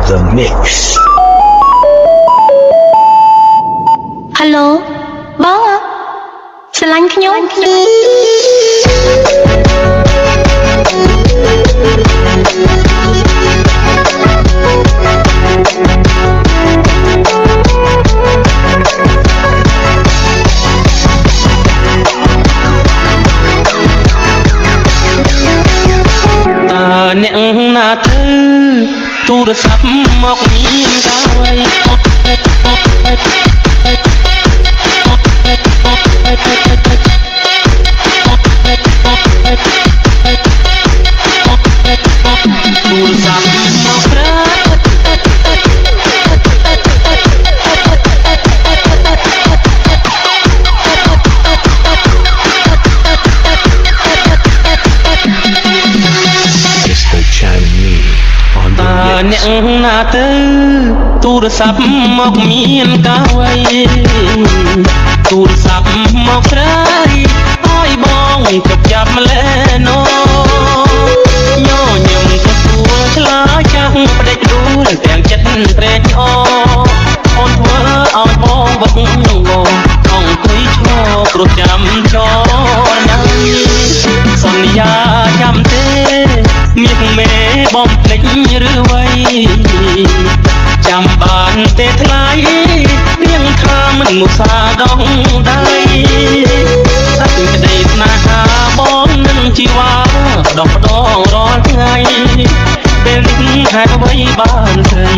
the mix. Hello បងស្រឡាញ់ខ្ញុំ អ្នកណាទៅទូរស័ព្ទមកមានកាវៃទូរស័ព្ទមកប្រើអ្នកណាទៅទូរស័ព្ទមកមានកាវៃទូរស័ព្ទមកស្រីឲ្យបងជប់ចាប់ម្លេណូញញឹមទៅសួរឆ្លើយចាំងផ្ដេចដួលទាំងចិត្តត្រេកអរអូនធ្វើឲ្យបងវឹកវរអង្គុយឈរព្រោះចាំចោលណាសន្យាចាំទេមានមេបំភ្លេចឬវ័យចាំបានទេថ្លៃរៀងថាមិនមុសាដងដៃសត្វក្តីស្នេហាបងនឹងជីវ៉ាដកដងរាល់ថ្ងៃពេលនេះហេតុអ្វីបានស្រី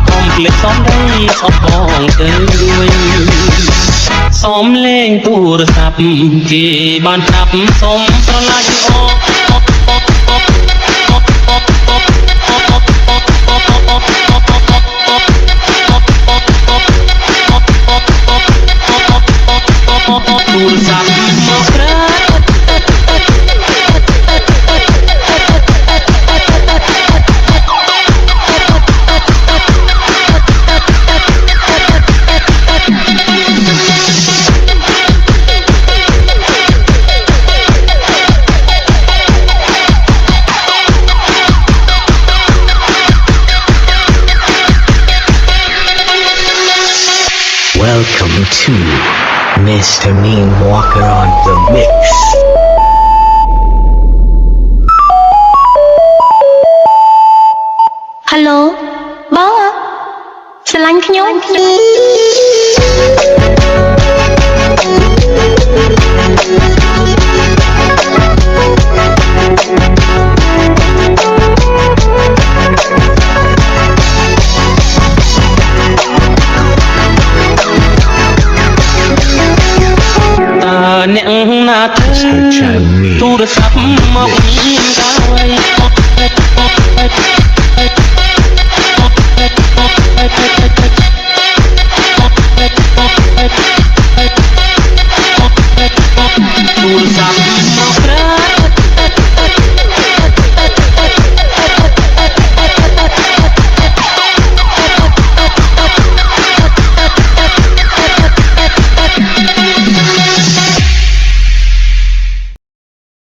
កុំភ្លេចសំដីអបបងទៅវិញសូមលេងទូរស័ព្ទគេបានប្រាប់សូមស្រឡាញ់អបទូរស័ព្ទមកប្រើ Welcome to Mr. Mean Walker on the mix. Hello បងស្រឡាញ់ខ្ញុំ អ្នកណាទៅទូរស័ព្ទមក